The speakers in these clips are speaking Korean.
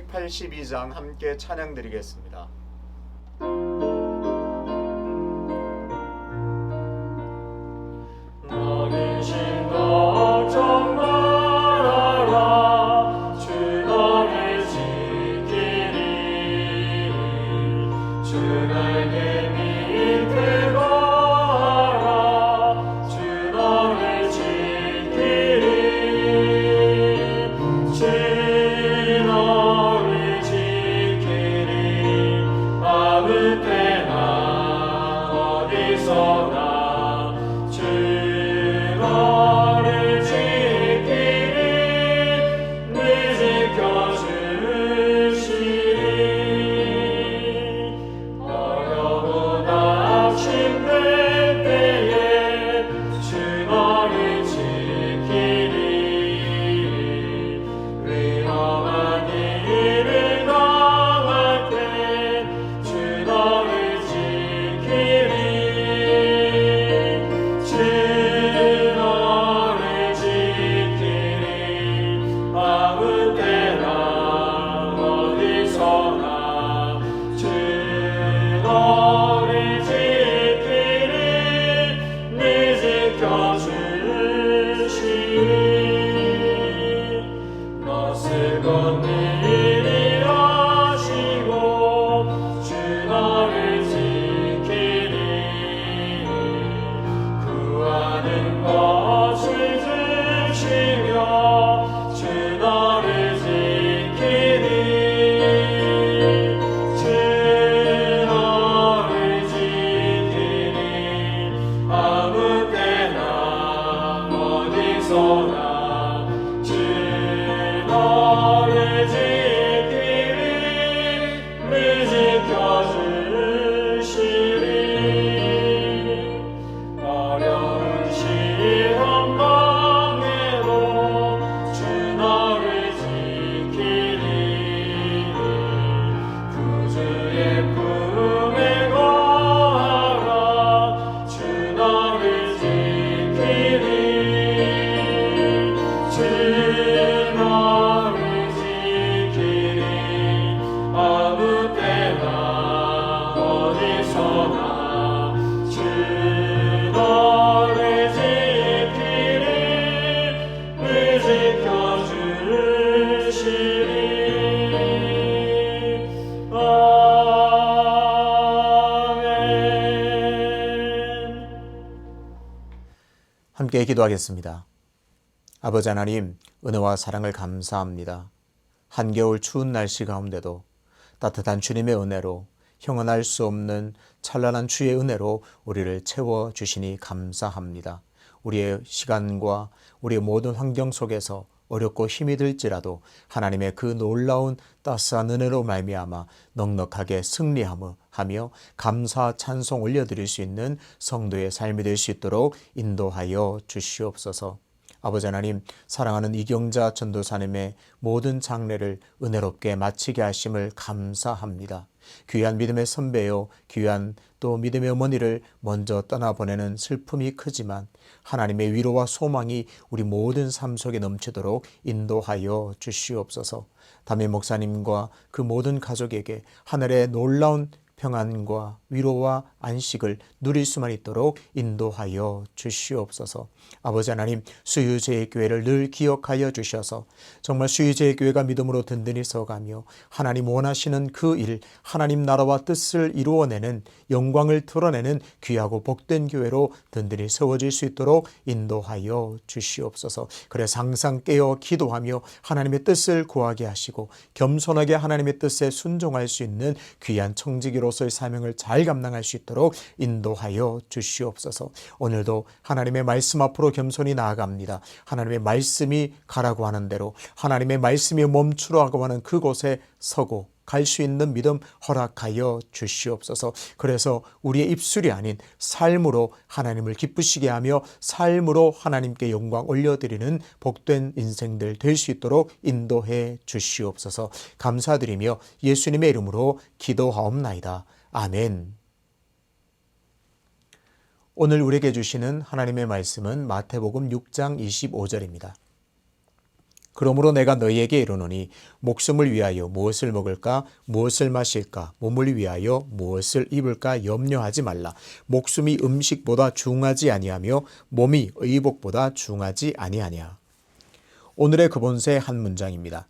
282장 함께 찬양 드리겠습니다. 너는 신도 좀 말하라. 주 너를 지키리. 주 날개 밑에 거하라. 주 너를 지키리. 주 너를 지키리. 아무 때나 어디서나 함께 기도하겠습니다. 아버지 하나님, 은혜와 사랑을 감사합니다. 한겨울 추운 날씨 가운데도 따뜻한 주님의 은혜로 형언할 수 없는 찬란한 주의 은혜로 우리를 채워주시니 감사합니다. 우리의 시간과 우리의 모든 환경 속에서 어렵고 힘이 들지라도 하나님의 그 놀라운 따스한 은혜로 말미암아 넉넉하게 승리하며 감사 찬송 올려드릴 수 있는 성도의 삶이 될 수 있도록 인도하여 주시옵소서. 아버지 하나님, 사랑하는 이경자 전도사님의 모든 장례를 은혜롭게 마치게 하심을 감사합니다. 귀한 믿음의 선배요, 귀한 또 믿음의 어머니를 먼저 떠나보내는 슬픔이 크지만 하나님의 위로와 소망이 우리 모든 삶 속에 넘치도록 인도하여 주시옵소서. 담임 목사님과 그 모든 가족에게 하늘의 놀라운 평안과 위로와 안식을 누릴 수만 있도록 인도하여 주시옵소서. 아버지 하나님, 수유제의 교회를 늘 기억하여 주셔서 정말 수유제의 교회가 믿음으로 든든히 서가며 하나님 원하시는 그 일, 하나님 나라와 뜻을 이루어내는 영광을 드러내는 귀하고 복된 교회로 든든히 세워질 수 있도록 인도하여 주시옵소서. 그래서 항상 깨어 기도하며 하나님의 뜻을 구하게 하시고 겸손하게 하나님의 뜻에 순종할 수 있는 귀한 청지기로서의 사명을 잘 감당할 수 있도록 인도하여 주시옵소서. 오늘도 하나님의 말씀 앞으로 겸손히 나아갑니다. 하나님의 말씀이 가라고 하는 대로, 하나님의 말씀이 멈추라고 하는 그곳에 서고 갈 수 있는 믿음 허락하여 주시옵소서. 그래서 우리의 입술이 아닌 삶으로 하나님을 기쁘시게 하며 삶으로 하나님께 영광 올려드리는 복된 인생들 될 수 있도록 인도해 주시옵소서. 감사드리며 예수님의 이름으로 기도하옵나이다. 아멘. 오늘 우리에게 주시는 하나님의 말씀은 마태복음 6장 25절입니다. 그러므로 내가 너희에게 이르노니 목숨을 위하여 무엇을 먹을까 무엇을 마실까 몸을 위하여 무엇을 입을까 염려하지 말라. 목숨이 음식보다 중하지 아니하며 몸이 의복보다 중하지 아니하냐. 오늘의 그본세 한 문장입니다.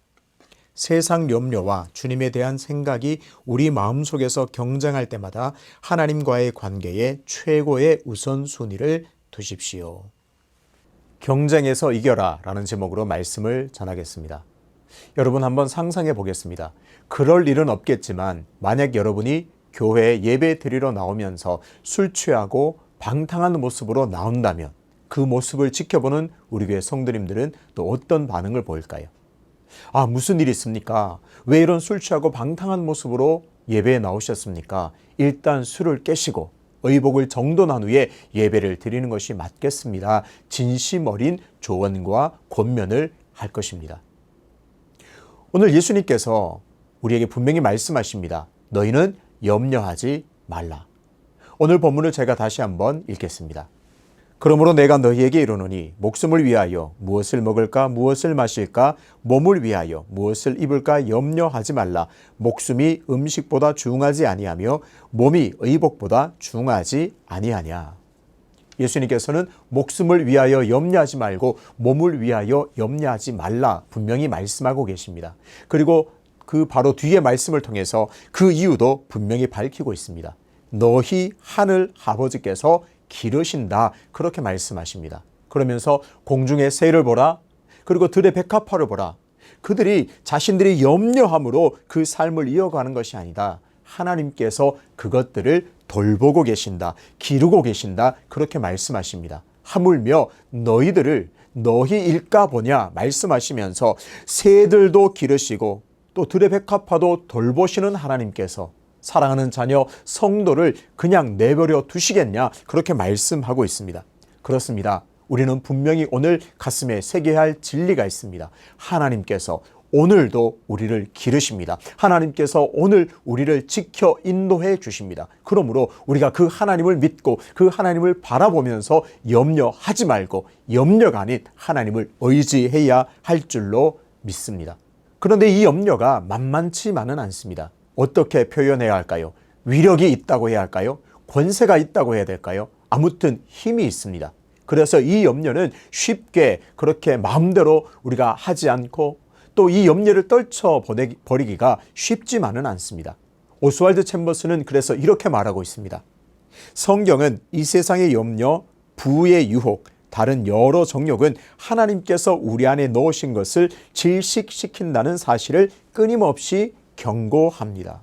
세상 염려와 주님에 대한 생각이 우리 마음속에서 경쟁할 때마다 하나님과의 관계에 최고의 우선순위를 두십시오. 경쟁에서 이겨라 라는 제목으로 말씀을 전하겠습니다. 여러분 한번 상상해 보겠습니다. 그럴 일은 없겠지만 만약 여러분이 교회에 예배 드리러 나오면서 술 취하고 방탕한 모습으로 나온다면 그 모습을 지켜보는 우리 교회 성도님들은 또 어떤 반응을 보일까요? 아, 무슨 일이 있습니까? 왜 이런 술 취하고 방탕한 모습으로 예배에 나오셨습니까? 일단 술을 깨시고 의복을 정돈한 후에 예배를 드리는 것이 맞겠습니다. 진심 어린 조언과 권면을 할 것입니다. 오늘 예수님께서 우리에게 분명히 말씀하십니다. 너희는 염려하지 말라. 오늘 본문을 제가 다시 한번 읽겠습니다. 그러므로 내가 너희에게 이르노니 목숨을 위하여 무엇을 먹을까 무엇을 마실까 몸을 위하여 무엇을 입을까 염려하지 말라. 목숨이 음식보다 중하지 아니하며 몸이 의복보다 중하지 아니하냐. 예수님께서는 목숨을 위하여 염려하지 말고 몸을 위하여 염려하지 말라 분명히 말씀하고 계십니다. 그리고 그 바로 뒤에 말씀을 통해서 그 이유도 분명히 밝히고 있습니다. 너희 하늘 아버지께서 기르신다 그렇게 말씀하십니다. 그러면서 공중의 새를 보라 그리고 들의 백합화를 보라. 그들이 자신들이 염려함으로 그 삶을 이어가는 것이 아니다. 하나님께서 그것들을 돌보고 계신다. 기르고 계신다. 그렇게 말씀하십니다. 하물며 너희들을 너희 일까 보냐 말씀하시면서 새들도 기르시고 또 들의 백합화도 돌보시는 하나님께서 사랑하는 자녀 성도를 그냥 내버려 두시겠냐 그렇게 말씀하고 있습니다. 그렇습니다. 우리는 분명히 오늘 가슴에 새겨야 할 진리가 있습니다. 하나님께서 오늘도 우리를 기르십니다. 하나님께서 오늘 우리를 지켜 인도해 주십니다. 그러므로 우리가 그 하나님을 믿고 그 하나님을 바라보면서 염려하지 말고 염려가 아닌 하나님을 의지해야 할 줄로 믿습니다. 그런데 이 염려가 만만치만은 않습니다. 어떻게 표현해야 할까요? 위력이 있다고 해야 할까요? 권세가 있다고 해야 될까요? 아무튼 힘이 있습니다. 그래서 이 염려는 쉽게 그렇게 마음대로 우리가 하지 않고 또 이 염려를 떨쳐버리기가 쉽지만은 않습니다. 오스왈드 챔버스는 그래서 이렇게 말하고 있습니다. 성경은 이 세상의 염려, 부의 유혹, 다른 여러 정욕은 하나님께서 우리 안에 넣으신 것을 질식시킨다는 사실을 끊임없이 경고합니다.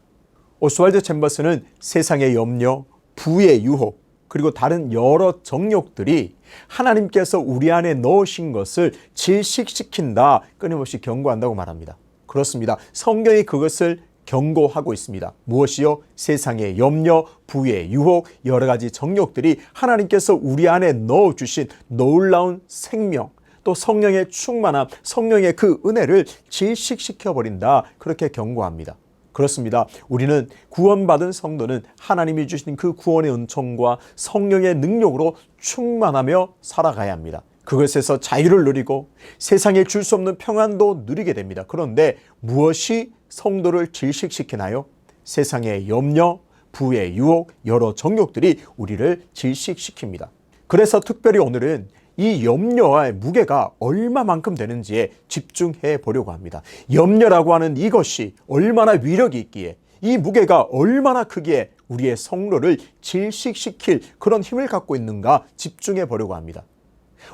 오스왈드 챔버스는 세상의 염려, 부의 유혹, 그리고 다른 여러 정욕들이 하나님께서 우리 안에 넣으신 것을 질식시킨다 끊임없이 경고한다고 말합니다. 그렇습니다. 성경이 그것을 경고하고 있습니다. 무엇이요? 세상의 염려, 부의 유혹, 여러 가지 정욕들이 하나님께서 우리 안에 넣어주신 놀라운 생명, 또 성령의 충만함, 성령의 그 은혜를 질식시켜버린다 그렇게 경고합니다. 그렇습니다. 우리는 구원받은 성도는 하나님이 주신 그 구원의 은총과 성령의 능력으로 충만하며 살아가야 합니다. 그것에서 자유를 누리고 세상에 줄 수 없는 평안도 누리게 됩니다. 그런데 무엇이 성도를 질식시키나요? 세상의 염려, 부의 유혹, 여러 정욕들이 우리를 질식시킵니다. 그래서 특별히 오늘은 이 염려의 무게가 얼마만큼 되는지에 집중해 보려고 합니다. 염려라고 하는 이것이 얼마나 위력이 있기에 이 무게가 얼마나 크기에 우리의 성도를 질식시킬 그런 힘을 갖고 있는가 집중해 보려고 합니다.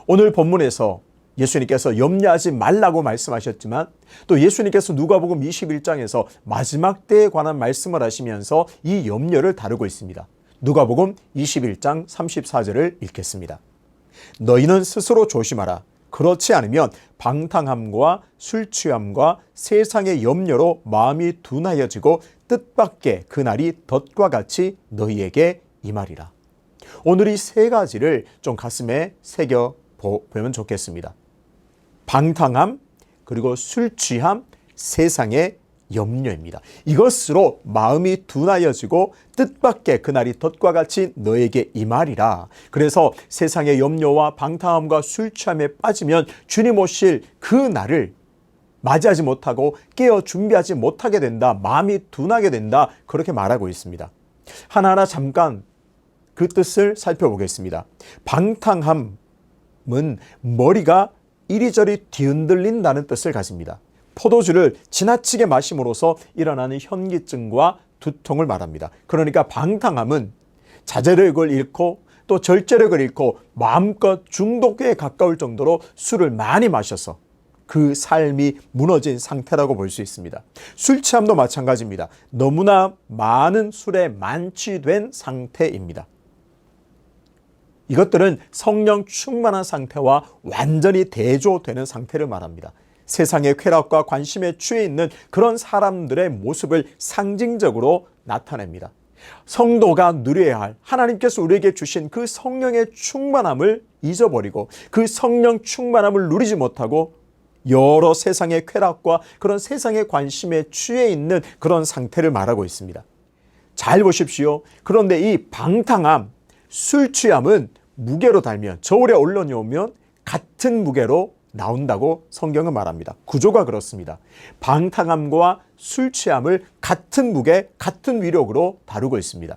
오늘 본문에서 예수님께서 염려하지 말라고 말씀하셨지만 또 예수님께서 누가복음 21장에서 마지막 때에 관한 말씀을 하시면서 이 염려를 다루고 있습니다. 누가복음 21장 34절을 읽겠습니다. 너희는 스스로 조심하라. 그렇지 않으면 방탕함과 술취함과 세상의 염려로 마음이 둔하여지고 뜻밖의 그날이 덫과 같이 너희에게 임하리라. 오늘 이 세 가지를 좀 가슴에 새겨 보면 좋겠습니다. 방탕함, 그리고 술취함, 세상의 염려입니다. 이것으로 마음이 둔하여지고 뜻밖의 그날이 덫과 같이 너에게 임하리라. 그래서 세상의 염려와 방탕함과 술 취함에 빠지면 주님 오실 그 날을 맞이하지 못하고 깨어 준비하지 못하게 된다. 마음이 둔하게 된다. 그렇게 말하고 있습니다. 하나하나 잠깐 그 뜻을 살펴보겠습니다. 방탕함은 머리가 이리저리 뒤흔들린다는 뜻을 가집니다. 포도주를 지나치게 마심으로써 일어나는 현기증과 두통을 말합니다. 그러니까 방탕함은 자제력을 잃고 또 절제력을 잃고 마음껏 중독에 가까울 정도로 술을 많이 마셔서 그 삶이 무너진 상태라고 볼 수 있습니다. 술 취함도 마찬가지입니다. 너무나 많은 술에 만취된 상태입니다. 이것들은 성령 충만한 상태와 완전히 대조되는 상태를 말합니다. 세상의 쾌락과 관심에 취해 있는 그런 사람들의 모습을 상징적으로 나타냅니다. 성도가 누려야 할 하나님께서 우리에게 주신 그 성령의 충만함을 잊어버리고 그 성령 충만함을 누리지 못하고 여러 세상의 쾌락과 그런 세상의 관심에 취해 있는 그런 상태를 말하고 있습니다. 잘 보십시오. 그런데 이 방탕함, 술 취함은 무게로 달면 저울에 올려놓으면 같은 무게로 나온다고 성경은 말합니다. 구조가 그렇습니다. 방탕함과 술 취함을 같은 무게, 같은 위력으로 다루고 있습니다.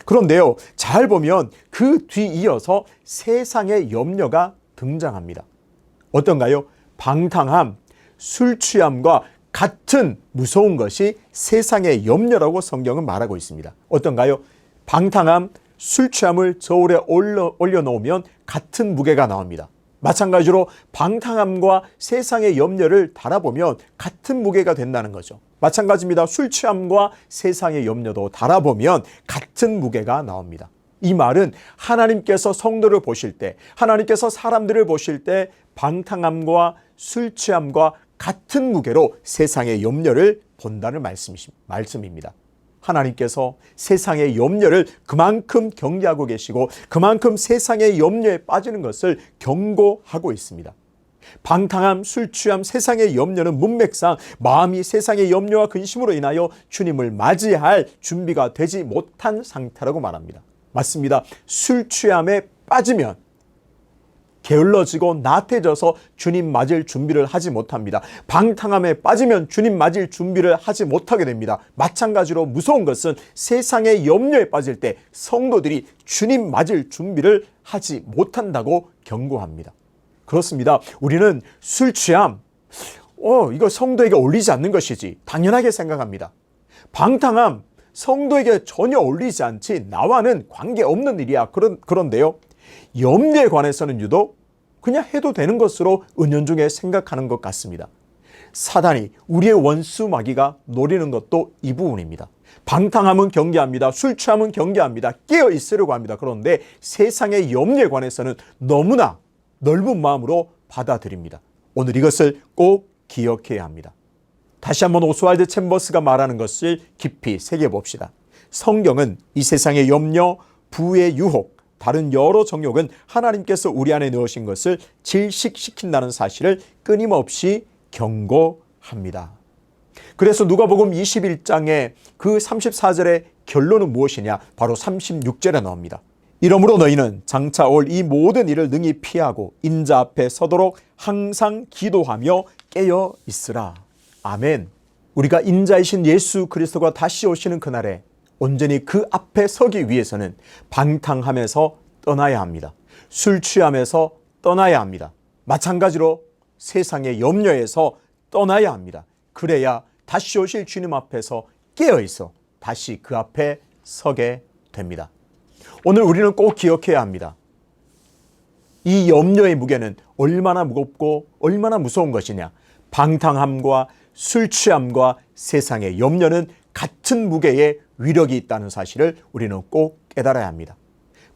그런데요, 잘 보면 그 뒤이어서 세상의 염려가 등장합니다. 어떤가요? 방탕함, 술 취함과 같은 무서운 것이 세상의 염려라고 성경은 말하고 있습니다. 어떤가요? 방탕함, 술 취함을 저울에 올려놓으면 같은 무게가 나옵니다. 마찬가지로 방탕함과 세상의 염려를 달아보면 같은 무게가 된다는 거죠. 마찬가지입니다. 술 취함과 세상의 염려도 달아보면 같은 무게가 나옵니다. 이 말은 하나님께서 성도를 보실 때, 하나님께서 사람들을 보실 때 방탕함과 술 취함과 같은 무게로 세상의 염려를 본다는 말씀입니다. 하나님께서 세상의 염려를 그만큼 경계하고 계시고 그만큼 세상의 염려에 빠지는 것을 경고하고 있습니다. 방탕함, 술 취함, 세상의 염려는 문맥상 마음이 세상의 염려와 근심으로 인하여 주님을 맞이할 준비가 되지 못한 상태라고 말합니다. 맞습니다. 술 취함에 빠지면 게을러지고 나태해져서 주님 맞을 준비를 하지 못합니다. 방탕함에 빠지면 주님 맞을 준비를 하지 못하게 됩니다. 마찬가지로 무서운 것은 세상의 염려에 빠질 때 성도들이 주님 맞을 준비를 하지 못한다고 경고합니다. 그렇습니다. 우리는 술 취함, 이거 성도에게 어울리지 않는 것이지 당연하게 생각합니다. 방탕함, 성도에게 전혀 어울리지 않지 나와는 관계없는 일이야. 그런데요. 염려에 관해서는 유독 그냥 해도 되는 것으로 은연중에 생각하는 것 같습니다. 사단이 우리의 원수 마귀가 노리는 것도 이 부분입니다. 방탕함은 경계합니다. 술 취함은 경계합니다. 깨어 있으려고 합니다. 그런데 세상의 염려에 관해서는 너무나 넓은 마음으로 받아들입니다. 오늘 이것을 꼭 기억해야 합니다. 다시 한번 오스왈드 챔버스가 말하는 것을 깊이 새겨봅시다. 성경은 이 세상의 염려, 부의 유혹, 다른 여러 정욕은 하나님께서 우리 안에 넣으신 것을 질식시킨다는 사실을 끊임없이 경고합니다. 그래서 누가복음 21장의 그 34절의 결론은 무엇이냐? 바로 36절에 나옵니다. 이러므로 너희는 장차 올 이 모든 일을 능히 피하고 인자 앞에 서도록 항상 기도하며 깨어 있으라. 아멘. 우리가 인자이신 예수 그리스도가 다시 오시는 그날에 온전히 그 앞에 서기 위해서는 방탕함에서 떠나야 합니다. 술 취함에서 떠나야 합니다. 마찬가지로 세상의 염려에서 떠나야 합니다. 그래야 다시 오실 주님 앞에서 깨어있어 다시 그 앞에 서게 됩니다. 오늘 우리는 꼭 기억해야 합니다. 이 염려의 무게는 얼마나 무겁고 얼마나 무서운 것이냐. 방탕함과 술 취함과 세상의 염려는 같은 무게의 위력이 있다는 사실을 우리는 꼭 깨달아야 합니다.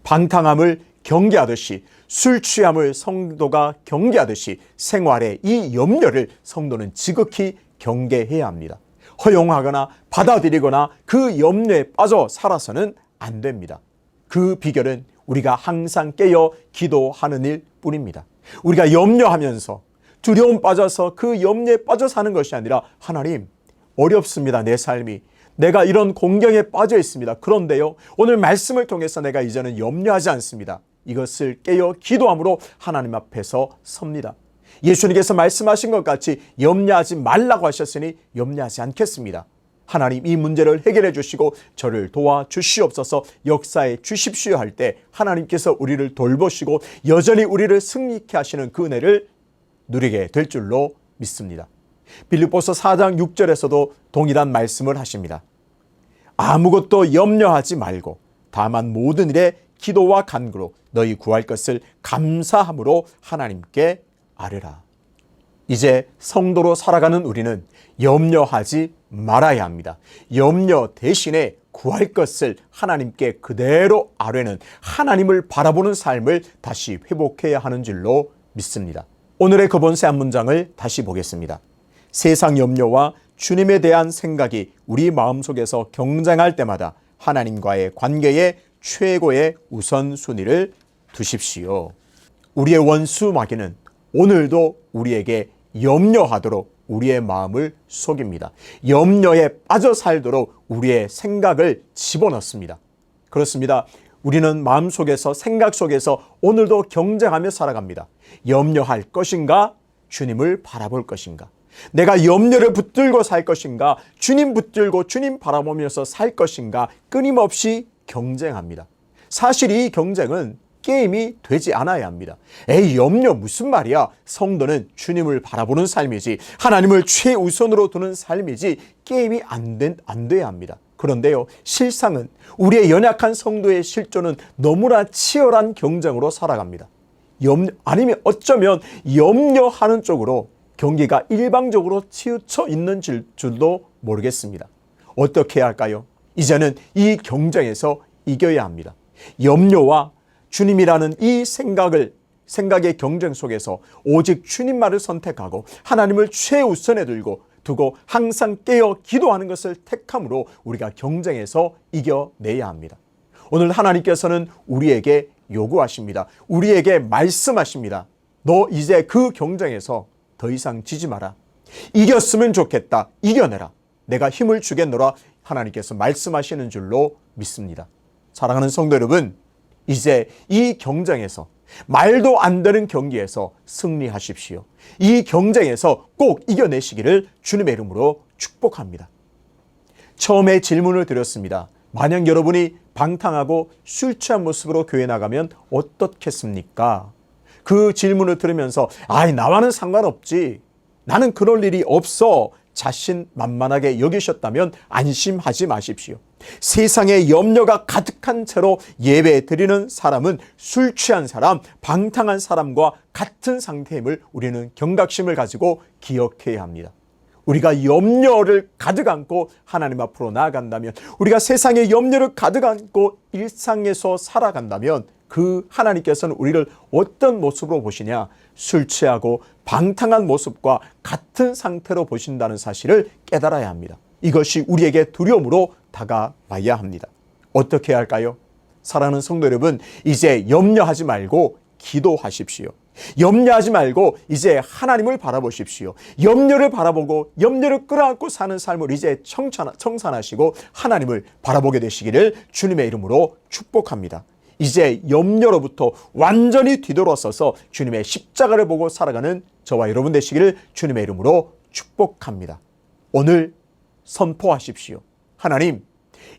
방탕함을 경계하듯이 술 취함을 성도가 경계하듯이 생활의 이 염려를 성도는 지극히 경계해야 합니다. 허용하거나 받아들이거나 그 염려에 빠져 살아서는 안 됩니다. 그 비결은 우리가 항상 깨어 기도하는 일 뿐입니다. 우리가 염려하면서 두려움 빠져서 그 염려에 빠져 사는 것이 아니라 하나님, 어렵습니다. 내 삶이. 내가 이런 공경에 빠져 있습니다. 그런데요, 오늘 말씀을 통해서 내가 이제는 염려하지 않습니다. 이것을 깨어 기도함으로 하나님 앞에서 섭니다. 예수님께서 말씀하신 것 같이 염려하지 말라고 하셨으니 염려하지 않겠습니다. 하나님 이 문제를 해결해 주시고 저를 도와주시옵소서, 역사해 주십시오 할 때 하나님께서 우리를 돌보시고 여전히 우리를 승리케 하시는 그 은혜를 누리게 될 줄로 믿습니다. 빌립보서 4장 6절에서도 동일한 말씀을 하십니다. 아무것도 염려하지 말고 다만 모든 일에 기도와 간구로 너희 구할 것을 감사함으로 하나님께 아뢰라. 이제 성도로 살아가는 우리는 염려하지 말아야 합니다. 염려 대신에 구할 것을 하나님께 그대로 아뢰는, 하나님을 바라보는 삶을 다시 회복해야 하는 줄로 믿습니다. 오늘의 그본세 한 문장을 다시 보겠습니다. 세상 염려와 주님에 대한 생각이 우리 마음속에서 경쟁할 때마다 하나님과의 관계에 최고의 우선순위를 두십시오. 우리의 원수 마귀는 오늘도 우리에게 염려하도록 우리의 마음을 속입니다. 염려에 빠져 살도록 우리의 생각을 집어넣습니다. 그렇습니다. 우리는 마음속에서, 생각 속에서 오늘도 경쟁하며 살아갑니다. 염려할 것인가? 주님을 바라볼 것인가? 내가 염려를 붙들고 살 것인가? 주님 붙들고 주님 바라보면서 살 것인가? 끊임없이 경쟁합니다. 사실 이 경쟁은 게임이 되지 않아야 합니다. 에이, 염려 무슨 말이야? 성도는 주님을 바라보는 삶이지, 하나님을 최우선으로 두는 삶이지, 게임이 안 돼야 합니다. 그런데요, 실상은 우리의 연약한 성도의 실존은 너무나 치열한 경쟁으로 살아갑니다. 아니면 어쩌면 염려하는 쪽으로 경기가 일방적으로 치우쳐 있는 줄도 모르겠습니다. 어떻게 해야 할까요? 이제는 이 경쟁에서 이겨야 합니다. 염려와 주님이라는 이 생각의 경쟁 속에서 오직 주님만을 선택하고 하나님을 최우선에 두고 항상 깨어 기도하는 것을 택함으로 우리가 경쟁에서 이겨내야 합니다. 오늘 하나님께서는 우리에게 요구하십니다. 우리에게 말씀하십니다. 너 이제 그 경쟁에서 더 이상 지지 마라. 이겼으면 좋겠다. 이겨내라. 내가 힘을 주겠노라. 하나님께서 말씀하시는 줄로 믿습니다. 사랑하는 성도 여러분, 이제 이 경쟁에서, 말도 안 되는 경기에서 승리하십시오. 이 경쟁에서 꼭 이겨내시기를 주님의 이름으로 축복합니다. 처음에 질문을 드렸습니다. 만약 여러분이 방탕하고 술 취한 모습으로 교회 나가면 어떻겠습니까? 그 질문을 들으면서 나와는 상관없지, 나는 그럴 일이 없어, 자신만만하게 여기셨다면 안심하지 마십시오. 세상에 염려가 가득한 채로 예배 드리는 사람은 술 취한 사람, 방탕한 사람과 같은 상태임을 우리는 경각심을 가지고 기억해야 합니다. 우리가 염려를 가득 안고 하나님 앞으로 나아간다면, 우리가 세상에 염려를 가득 안고 일상에서 살아간다면 그 하나님께서는 우리를 어떤 모습으로 보시냐? 술 취하고 방탕한 모습과 같은 상태로 보신다는 사실을 깨달아야 합니다. 이것이 우리에게 두려움으로 다가와야 합니다. 어떻게 해야 할까요? 사랑하는 성도 여러분, 이제 염려하지 말고 기도하십시오. 염려하지 말고 이제 하나님을 바라보십시오. 염려를 바라보고 염려를 끌어안고 사는 삶을 이제 청산하시고 하나님을 바라보게 되시기를 주님의 이름으로 축복합니다. 이제 염려로부터 완전히 뒤돌아서서 주님의 십자가를 보고 살아가는 저와 여러분 되시기를 주님의 이름으로 축복합니다. 오늘 선포하십시오. 하나님,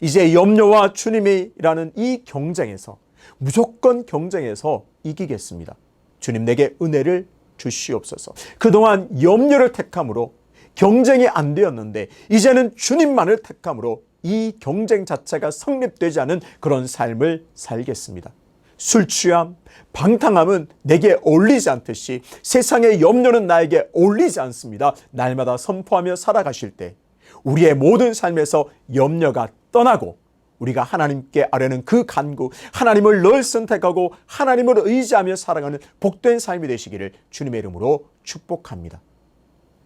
이제 염려와 주님이라는 이 경쟁에서, 무조건 경쟁에서 이기겠습니다. 주님, 내게 은혜를 주시옵소서. 그동안 염려를 택함으로 경쟁이 안 되었는데 이제는 주님만을 택함으로 이 경쟁 자체가 성립되지 않은 그런 삶을 살겠습니다. 술 취함, 방탕함은 내게 어울리지 않듯이 세상의 염려는 나에게 어울리지 않습니다. 날마다 선포하며 살아가실 때 우리의 모든 삶에서 염려가 떠나고 우리가 하나님께 아뢰는 그 간구, 하나님을 늘 선택하고 하나님을 의지하며 살아가는 복된 삶이 되시기를 주님의 이름으로 축복합니다.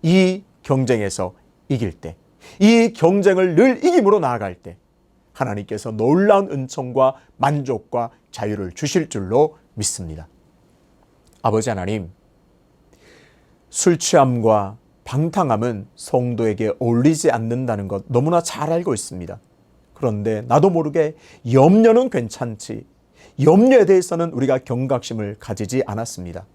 이 경쟁에서 이길 때, 이 경쟁을 늘 이김으로 나아갈 때 하나님께서 놀라운 은총과 만족과 자유를 주실 줄로 믿습니다. 아버지 하나님, 술 취함과 방탕함은 성도에게 어울리지 않는다는 것 너무나 잘 알고 있습니다. 그런데 나도 모르게 염려는 괜찮지, 염려에 대해서는 우리가 경각심을 가지지 않았습니다.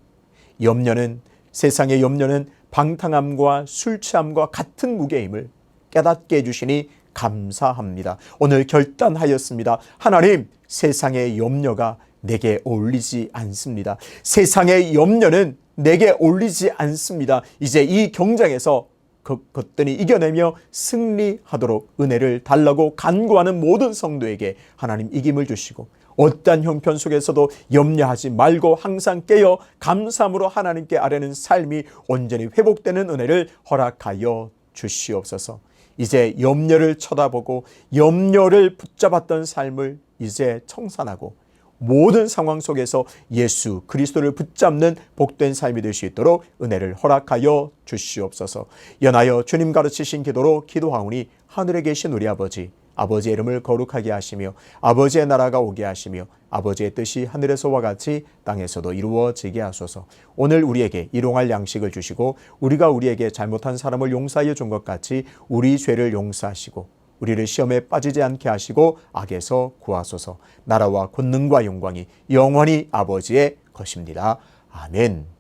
염려는 세상의 염려는 방탕함과 술 취함과 같은 무게임을 깨닫게 해주시니 감사합니다. 오늘 결단하였습니다. 하나님, 세상의 염려가 내게 어울리지 않습니다. 세상의 염려는 내게 어울리지 않습니다. 이제 이 경쟁에서 그것들이 이겨내며 승리하도록 은혜를 달라고 간구하는 모든 성도에게 하나님 이김을 주시고, 어떠한 형편 속에서도 염려하지 말고 항상 깨어 감사함으로 하나님께 아뢰는 삶이 온전히 회복되는 은혜를 허락하여 주시옵소서. 이제 염려를 쳐다보고 염려를 붙잡았던 삶을 이제 청산하고 모든 상황 속에서 예수 그리스도를 붙잡는 복된 삶이 될 수 있도록 은혜를 허락하여 주시옵소서. 연하여 주님 가르치신 기도로 기도하오니 하늘에 계신 우리 아버지, 아버지의 이름을 거룩하게 하시며 아버지의 나라가 오게 하시며 아버지의 뜻이 하늘에서와 같이 땅에서도 이루어지게 하소서. 오늘 우리에게 일용할 양식을 주시고 우리가 우리에게 잘못한 사람을 용서하여 준 것 같이 우리 죄를 용서하시고 우리를 시험에 빠지지 않게 하시고 악에서 구하소서. 나라와 권능과 영광이 영원히 아버지의 것입니다. 아멘.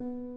아멘.